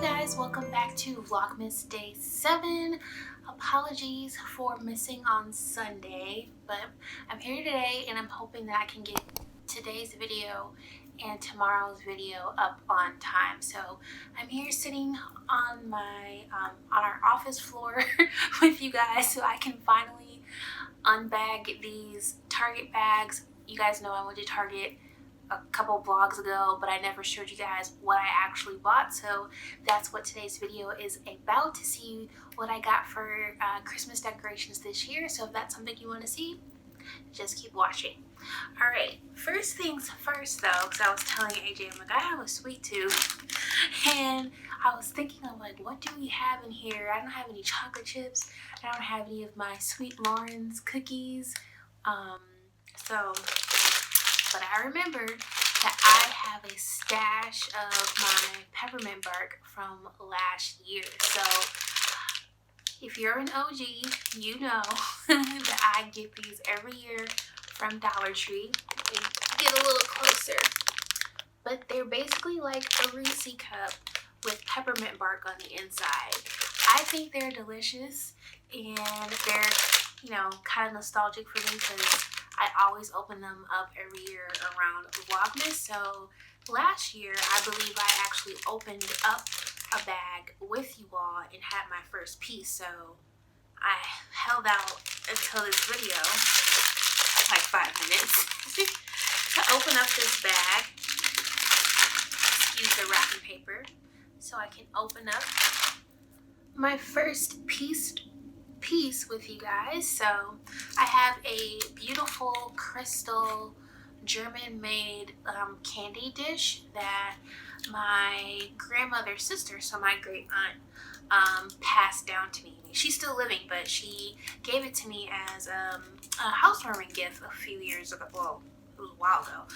guys, welcome back to Vlogmas Day 7. Apologies for missing on Sunday, but I'm here today and I'm hoping that I can get today's video and tomorrow's video up on time. So I'm here sitting on my on our office floor with you guys so I can finally unbag these Target bags. You guys know I went to Target a couple vlogs ago, but I never showed you guys what I actually bought, so that's what today's video is about, to see what I got for Christmas decorations this year. So if that's something you want to see, just keep watching. All right, first things first though, because I was telling AJ, I'm like, I have a sweet tooth, and I was thinking of like, what do we have in here? I don't have any chocolate chips, I don't have any of my Sweet Lawrence cookies, but I remembered that I have a stash of my peppermint bark from last year. So if you're an OG, you know that I get these every year from Dollar Tree. And get a little closer. But they're basically like a Reese cup with peppermint bark on the inside. I think they're delicious, and they're, you know, kind of nostalgic for me because I always open them up every year around Vlogmas. So last year, I believe I actually opened up a bag with you all and had my first piece. So I held out until this video, like 5 minutes, to open up this bag. Use the wrapping paper so I can open up my first piece with you guys. So I have a beautiful crystal German made candy dish that my grandmother's sister, so my great aunt, passed down to me. She's still living, but she gave it to me as a housewarming gift a few years ago. Well, it was a while ago,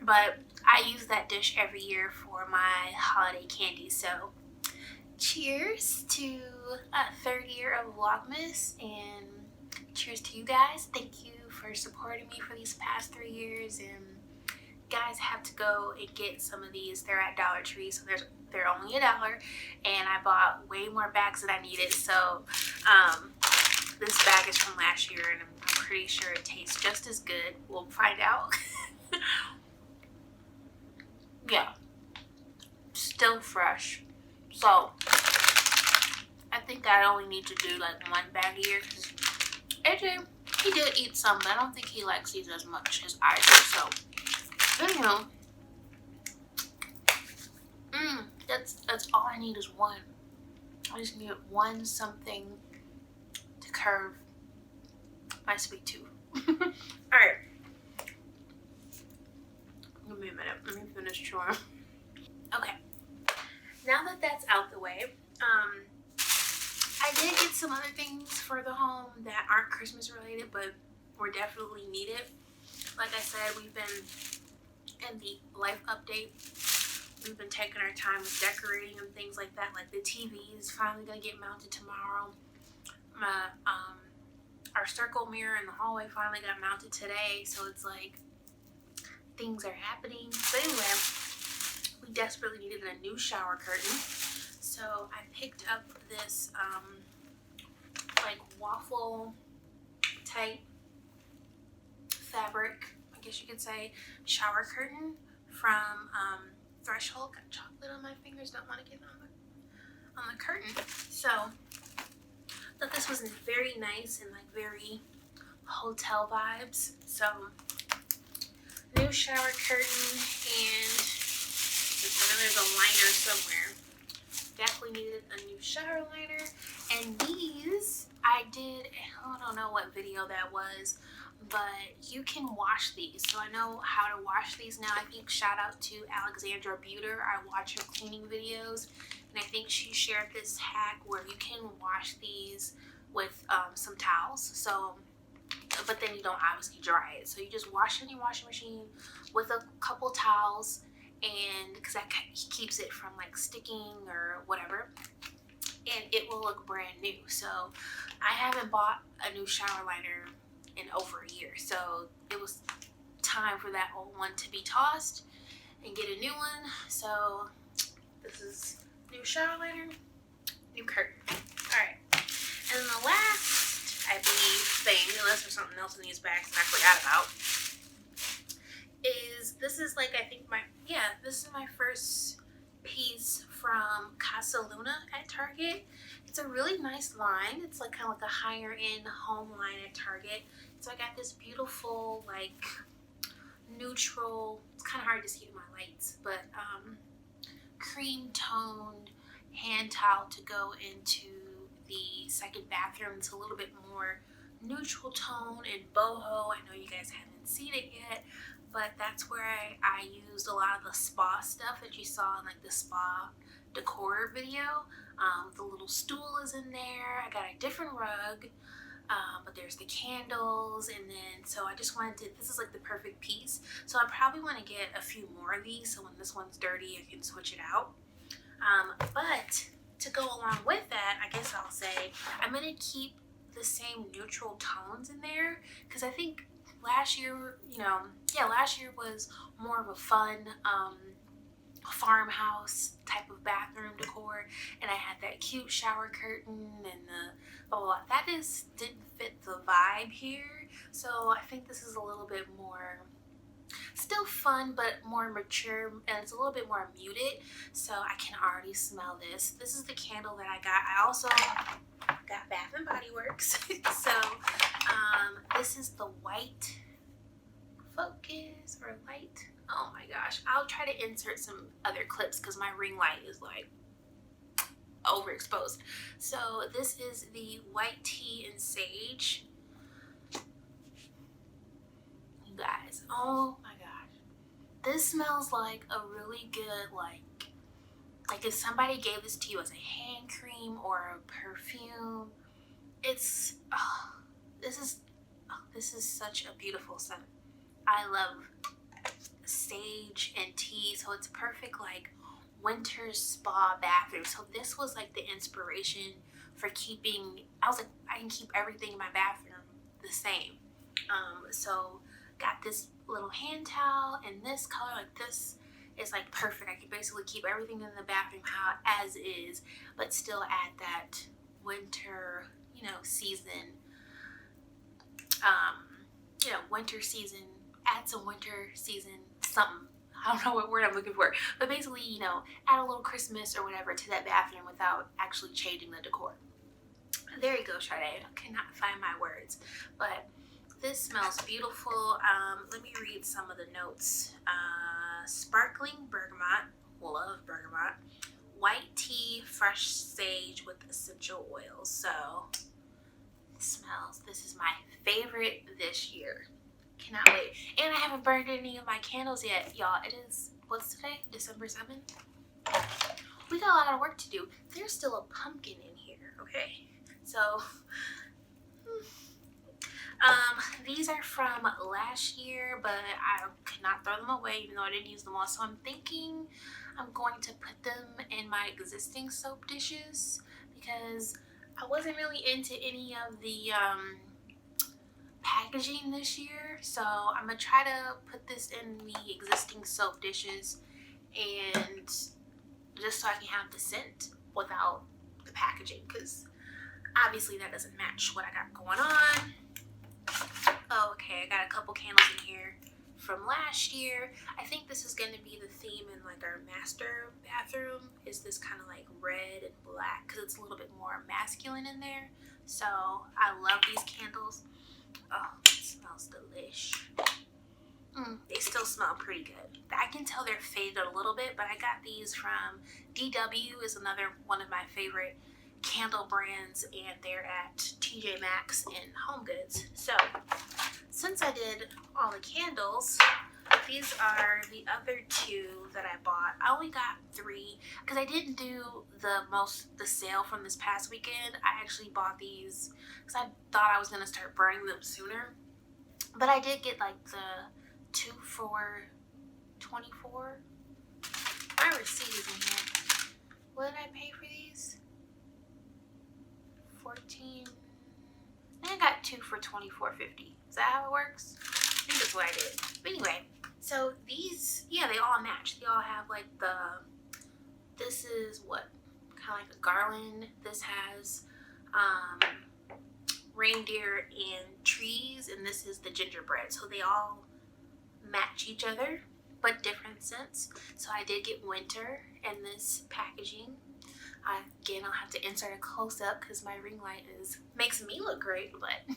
but I use that dish every year for my holiday candy. So cheers to a third year of Vlogmas, and cheers to you guys. Thank you for supporting me for these past 3 years, and guys have to go and get some of these. They're at Dollar Tree, so they're only $1, and I bought way more bags than I needed. So this bag is from last year, and I'm pretty sure it tastes just as good. We'll find out. Yeah, still fresh. So I think I only need to do like 1 bag a year, because AJ, he did eat some, but I don't think he likes these as much as I do. So anyhow, that's all I need is 1. I just need 1 something to curve my sweet tooth. Alright, give me a minute, let me finish chewing. Okay, now that that's out the way, I did get some other things for the home that aren't Christmas related, but were definitely needed. Like I said, we've been in the life update. We've been taking our time with decorating and things like that. Like the TV is finally gonna get mounted tomorrow. Our circle mirror in the hallway finally got mounted today. So it's like things are happening. But anyway, we desperately needed a new shower curtain. So I picked up this like waffle type fabric, I guess you could say, shower curtain from Threshold. Got chocolate on my fingers, don't want to get on the curtain. So I thought this was very nice and like very hotel vibes. So new shower curtain, and there's a liner somewhere. Definitely needed a new shower liner. And these, I don't know what video that was, but you can wash these. So I know how to wash these now. I think shout out to Alexandra Buter. I watch her cleaning videos, and I think she shared this hack where you can wash these with some towels. So, but then you don't obviously dry it. So you just wash it in your washing machine with a couple towels, and because that keeps it from like sticking or whatever, and it will look brand new. So I haven't bought a new shower liner in over a year, so it was time for that old one to be tossed and get a new one. So this is new shower lighter, new curtain. Alright. And then the last, I believe, thing, unless there's something else in these bags that I forgot about, is this is like, I think this is my first piece from Casa Luna at Target. It's a really nice line. It's like kind of like a higher end home line at Target. So I got this beautiful like neutral, it's kind of hard to see in my lights, but cream toned hand towel to go into the second bathroom. It's a little bit more neutral tone and boho. I know you guys haven't seen it yet, but that's where I used a lot of the spa stuff that you saw in like the spa decor video. The little stool is in there. I got a different rug, but there's the candles, and then so I just wanted to, this is like the perfect piece. So I probably want to get a few more of these, so when this one's dirty I can switch it out. But to go along with that, I guess I'll say I'm gonna keep the same neutral tones in there, because I think last year, last year was more of a fun farmhouse type of bathroom decor, and I had that cute shower curtain and the blah, blah, blah. That just didn't fit the vibe here, so I think this is a little bit more, still fun but more mature, and it's a little bit more muted. So I can already smell this. This is the candle that I got. I also got Bath and Body Works. So this is the white focus or light. Oh my gosh, I'll try to insert some other clips because my ring light is like overexposed. So this is the white tea and sage. You guys, oh my gosh, this smells like a really good, like if somebody gave this to you as a hand cream or a perfume. It's this is such a beautiful scent. I love sage and tea, so it's perfect like winter spa bathroom. So this was like the inspiration for keeping, I was like, I can keep everything in my bathroom the same. So got this little hand towel in this color. Like this is like perfect. I can basically keep everything in the bathroom how as is, but still add that winter, season, winter season, add some winter season something. I don't know what word I'm looking for, but basically, add a little Christmas or whatever to that bathroom without actually changing the decor. There you go, SHA-DAY. I cannot find my words, but this smells beautiful. Let me read some of the notes. Sparkling bergamot, love bergamot. White tea, fresh sage with essential oils. So, smells. This is my favorite this year. Cannot wait. And I haven't burned any of my candles yet, y'all. It is, what's today? December 7th? We got a lot of work to do. There's still a pumpkin in here, okay? So, these are from last year, but I could not throw them away even though I didn't use them all. So I'm thinking I'm going to put them in my existing soap dishes because I wasn't really into any of the packaging this year. So I'm gonna try to put this in the existing soap dishes, and just so I can have the scent without the packaging, because obviously that doesn't match what I got going on. Okay, I got a couple candles in here from last year. I think this is going to be the theme in like our master bathroom, is this kind of like red and black, because it's a little bit more masculine in there. So I love these candles. Oh, it smells delish. They still smell pretty good. I can tell they're faded a little bit, but I got these from DW, is another one of my favorite candle brands, and they're at TJ Maxx and Home Goods. So since I did all the candles, these are the other two that I bought. I only got 3 because I didn't do the sale from this past weekend. I actually bought these because I thought I was going to start burning them sooner, but I did get like the 2 for $24. My receipt is in here. What did I pay for these? 14. I think I got 2 for $24.50. Is that how it works? I think that's what I did. But anyway, so these, yeah, they all match. They all have like this is what, kind of like a garland. This has reindeer and trees, and this is the gingerbread. So they all match each other, but different scents. So I did get winter in this packaging. Again, I'll have to insert a close-up because my ring light makes me look great, but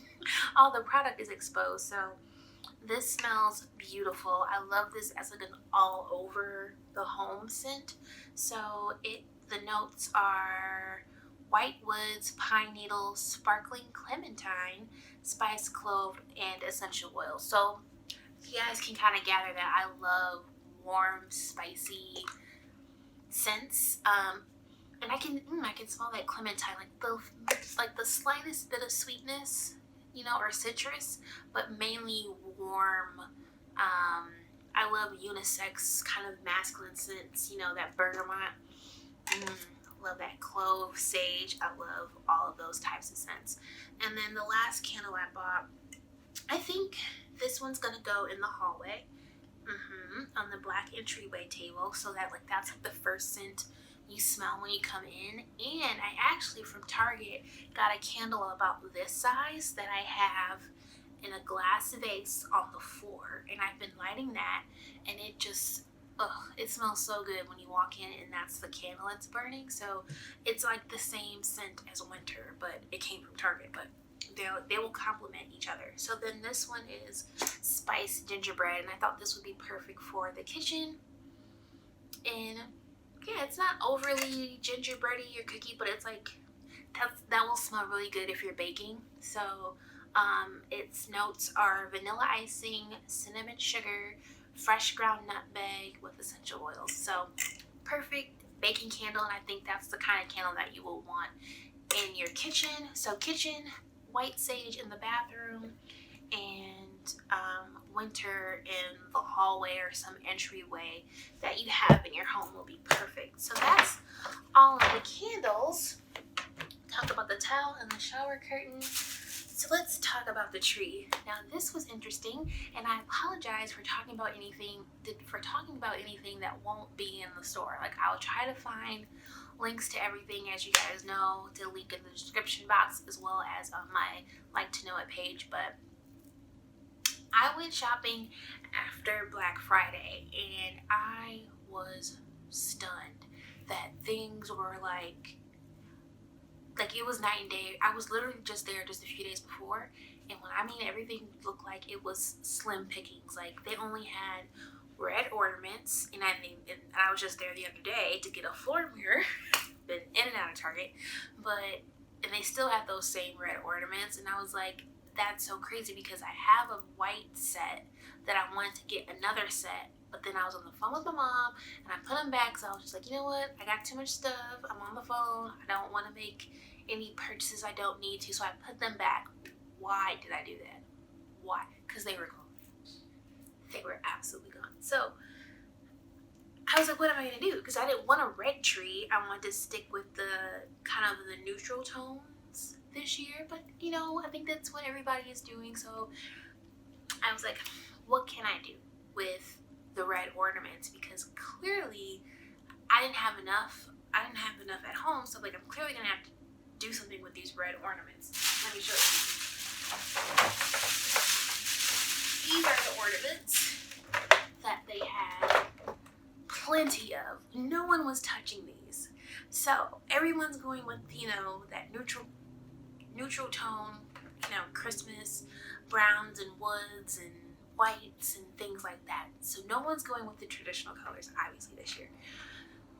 all the product is exposed. So this smells beautiful. I love this as like an all over the home scent. So the notes are white woods, pine needles, sparkling clementine, spice clove, and essential oil. So you guys can kind of gather that I love warm, spicy scents. And I can smell that clementine, like the slightest bit of sweetness, you know, or citrus, but mainly warm. I love unisex kind of masculine scents, you know, that bergamot. Love that clove, sage. I love all of those types of scents. And then the last candle I bought, I think this one's gonna go in the hallway, on the black entryway table, so that that's like the first scent you smell when you come in. And I actually from Target got a candle about this size that I have in a glass vase on the floor, and I've been lighting that, and it just it smells so good when you walk in, and that's the candle it's burning. So it's like the same scent as winter, but it came from Target, but they will complement each other. So then this one is spice gingerbread, and I thought this would be perfect for the kitchen. And yeah, it's not overly gingerbready or cookie, but it's like that will smell really good if you're baking. So its notes are vanilla icing, cinnamon sugar, fresh ground nutmeg with essential oils. So perfect baking candle, and I think that's the kind of candle that you will want in your kitchen. So kitchen, white sage in the bathroom, and winter in the hallway or some entryway that you have in your home will be perfect. So that's all of the candles. Talk about the towel and the shower curtain. So let's talk about the tree. Now this was interesting, and I apologize for talking about anything that won't be in the store. Like, I'll try to find links to everything, as you guys know, to link in the description box, as well as on my LiketoKnow.it page. But I went shopping after Black Friday, and I was stunned that things were like it was night and day. I was literally just there just a few days before, and when I mean everything looked like it was slim pickings. Like, they only had red ornaments, and I was just there the other day to get a floor mirror. Been in and out of Target, and they still had those same red ornaments, and I was like, that's so crazy, because I have a white set that I wanted to get another set, but then I was on the phone with my mom, and I put them back, so I was just like, you know what, I got too much stuff, I'm on the phone, I don't want to make any purchases I don't need to, so I put them back. Why did I do that? Why? Because they were gone. They were absolutely gone. So I was like, what am I going to do? Because I didn't want a red tree. I wanted to stick with the kind of the neutral tones this year, but you know, I think that's what everybody is doing. So I was like, what can I do with the red ornaments? Because clearly I didn't have enough at home, so like, I'm clearly gonna have to do something with these red ornaments. Let me show you. These are the ornaments that they had plenty of. No one was touching these, so everyone's going with, you know, that neutral tone, you know, Christmas browns and woods and whites and things like that. So no one's going with the traditional colors, obviously, this year.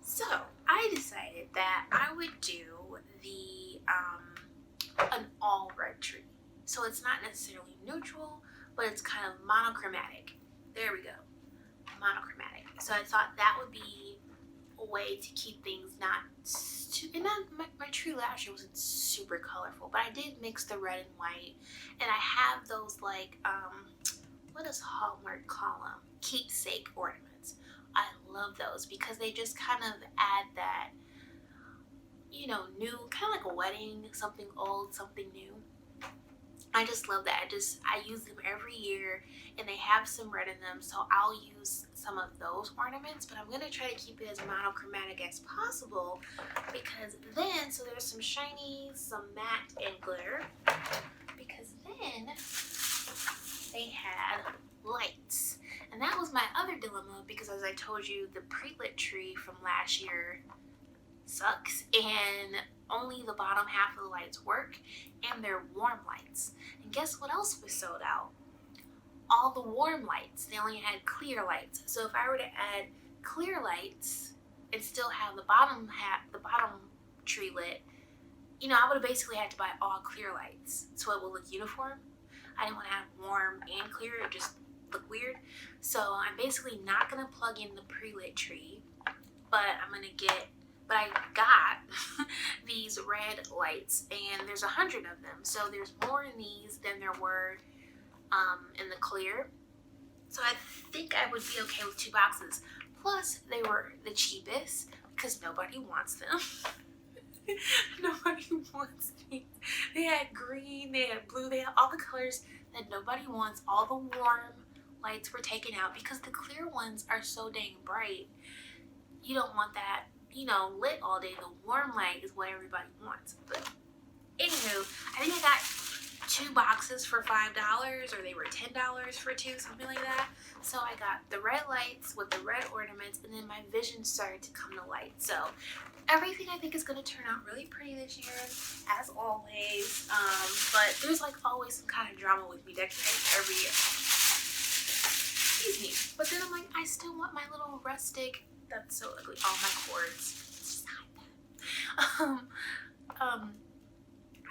So I decided that I would do an all red tree. So it's not necessarily neutral, but it's kind of monochromatic. There we go, monochromatic. So I thought that would be a way to keep things my tree last year wasn't super colorful, but I did mix the red and white, and I have those like what does Hallmark call them? Keepsake ornaments. I love those because they just kind of add that, you know, new, kind of like a wedding, something old, something new. I just love that. I use them every year, and they have some red in them, so I'll use some of those ornaments, but I'm going to try to keep it as monochromatic as possible, because then, so there's some shiny, some matte, and glitter, because then they had lights. And that was my other dilemma, because as I told you, the pre-lit tree from last year sucks, and only the bottom half of the lights work, and they're warm lights. And guess what else was sold out? All the warm lights. They only had clear lights. So if I were to add clear lights and still have the bottom tree lit, you know, I would have basically had to buy all clear lights so it would look uniform. I didn't want to have warm and clear, it just look weird. So I'm basically not gonna plug in the pre-lit tree, but I got these red lights, and there's 100 of them. So there's more in these than there were in the clear. So I think I would be okay with 2 boxes. Plus, they were the cheapest because nobody wants them. Nobody wants these. They had green, they had blue, they had all the colors that nobody wants. All the warm lights were taken out because the clear ones are so dang bright. You don't want that, you know, lit all day. The warm light is what everybody wants. But anywho, I think I got 2 boxes for $5, or they were $10 for 2, something like that. So I got the red lights with the red ornaments, and then my vision started to come to light. So everything I think is going to turn out really pretty this year, as always. But there's like always some kind of drama with me decorating every year. Excuse me. But then I'm like, I still want my little rustic. That's so ugly. All my cords. Just hide that.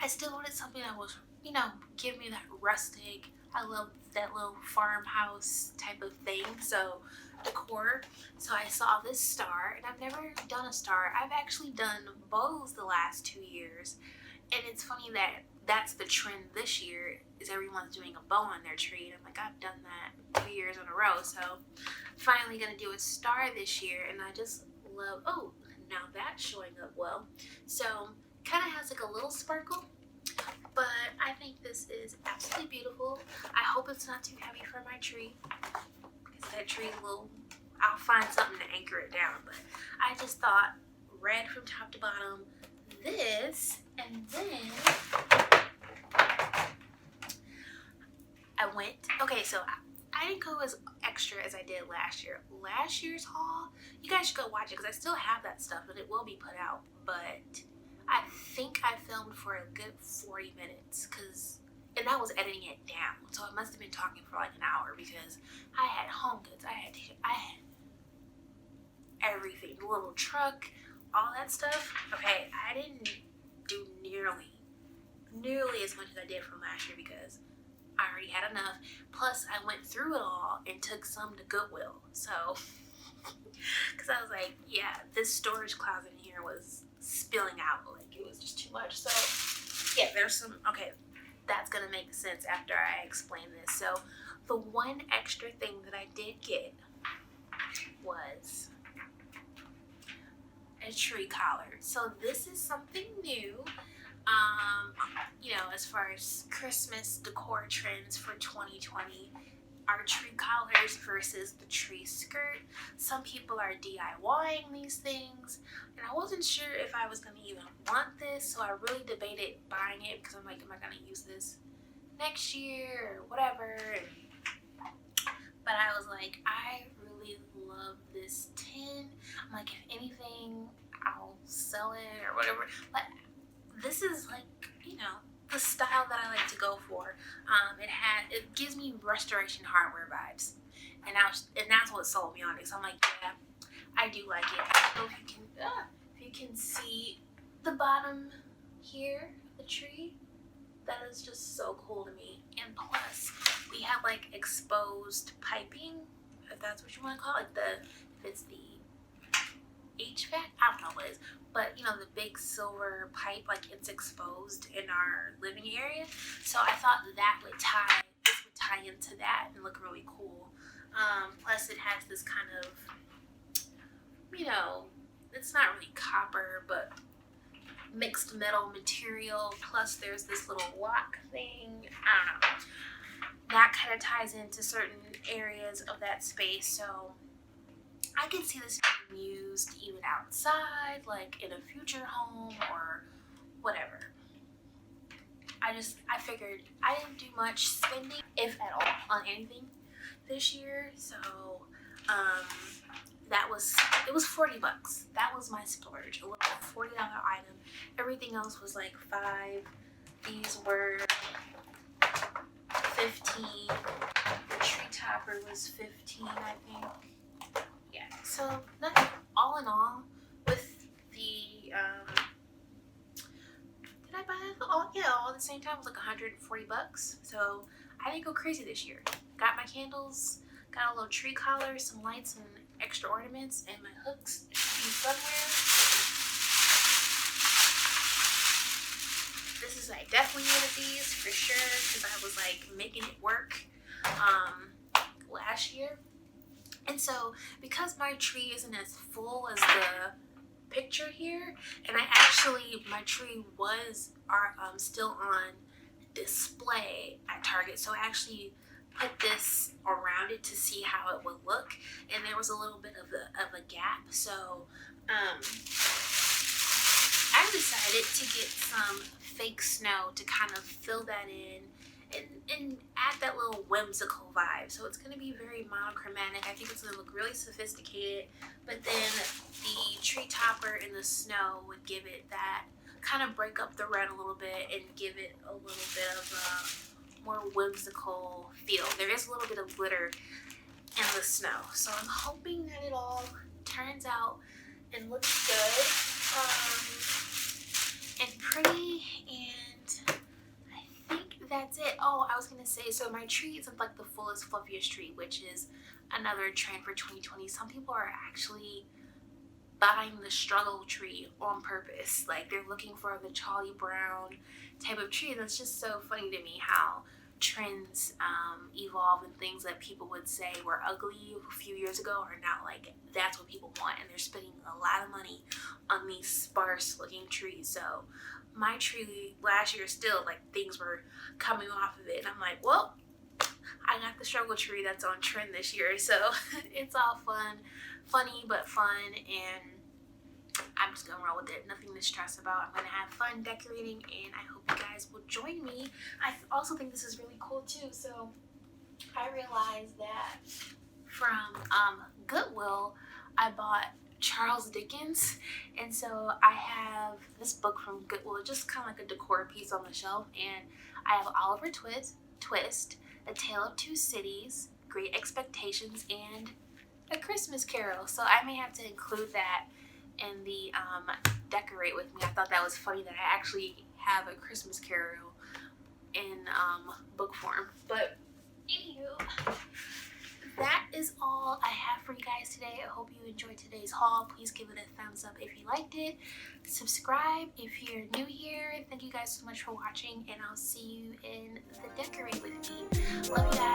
I still wanted something that was, you know, give me that rustic. I love that little farmhouse type of thing. So decor. So I saw this star, and I've never done a star. I've actually done bows the last 2 years, and it's funny that that's the trend this year, is everyone's doing a bow on their tree. And I'm like, I've done that 2 years in a row, so finally gonna do a star this year. And I just love, oh, now that's showing up well. So kind of has like a little sparkle, but I think this is absolutely beautiful. I hope it's not too heavy for my tree, because that tree will, I'll find something to anchor it down. But I just thought red from top to bottom, this, and then I went, okay, so I didn't go as extra as I did last year. Last year's haul, you guys should go watch it, because I still have that stuff and it will be put out. But I think I filmed for a good 40 minutes, and that was editing it down. So I must have been talking for like an hour, because I had home goods, I had everything, the little truck, all that stuff. Okay, I didn't do nearly as much as I did from last year, because I already had enough. Plus, I went through it all and took some to Goodwill. So, because I was like, yeah, this storage closet in here was spilling out. Like, it was just too much. So, yeah, there's some, okay, that's going to make sense after I explain this. So, the one extra thing that I did get was a tree collar. So, this is something new. You know, as far as Christmas decor trends for 2020, are tree collars versus the tree skirt. Some people are DIYing these things, and I wasn't sure if I was going to even want this, so I really debated buying it, because I'm like, am I going to use this next year or whatever? But I was like, I really love this tin. I'm like, if anything, I'll sell it or whatever. But this is like, you know, the style that I like to go for. It gives me Restoration Hardware vibes, and that's what sold me on it. So I'm like, yeah, I do like it. I don't know if you can see the bottom here of the tree. That is just so cool to me. And plus, we have like exposed piping, if that's what you want to call it. If it's the HVAC, I don't know what it is, but you know, the big silver pipe, like it's exposed in our living area. So I thought this would tie into that and look really cool. Plus it has this kind of, you know, it's not really copper, but mixed metal material, plus there's this little lock thing. I don't know. That kind of ties into certain areas of that space, so I can see this being used even outside, like in a future home or whatever. I figured I didn't do much spending, if at all, on anything this year, so it was $40. That was my splurge. A little $40 item. Everything else was like $5. These were $15. The tree topper was $15, I think. Yeah. So that's all in all with the did I buy it all? Yeah, all at the same time. It was like $140. So I didn't go crazy this year. Got my candles, got a little tree collar, some lights and extra ornaments, and my hooks should be somewhere. This is like definitely one of these for sure, because I was like making it work last year. And so because my tree isn't as full as the picture here, and my tree was still on display at Target, so I actually put this around it to see how it would look, and there was a little bit of a gap, so I decided to get some fake snow to kind of fill that in and add that little whimsical vibe. So it's going to be very monochromatic. I think it's going to look really sophisticated, but then the tree topper and the snow would give it that, kind of break up the red a little bit and give it a little bit of a more whimsical feel. There is a little bit of glitter in the snow, so I'm hoping that it all turns out and looks good and pretty, and I think that's it. Oh, I was gonna say, so my tree isn't like the fullest, fluffiest tree, which is another trend for 2020. Some people are actually buying the struggle tree on purpose. Like, they're looking for the Charlie Brown type of tree. That's just so funny to me how trends evolve, and things that people would say were ugly a few years ago are now like, that's what people want, and they're spending a lot of money on these sparse looking trees. So my tree last year, still like things were coming off of it, and I'm like, well, I got the struggle tree that's on trend this year. So it's all funny but fun, and I'm just gonna roll with it. Nothing to stress about. I'm gonna have fun decorating, and I hope you guys will join me. I also think this is really cool too. So I realized that from Goodwill, I bought Charles Dickens, and so I have this book from Goodwill, just kind of like a decor piece on the shelf, and I have Oliver Twist, A Tale of Two Cities, Great Expectations, and A Christmas Carol. So I may have to include that in the decorate with me. I thought that was funny that I actually have A Christmas Carol in book form. But anywho, that is all I have for you guys today. I hope you enjoyed today's haul. Please give it a thumbs up if you liked it. Subscribe if you're new here. Thank you guys so much for watching, and I'll see you in the decorate with me. Love you guys.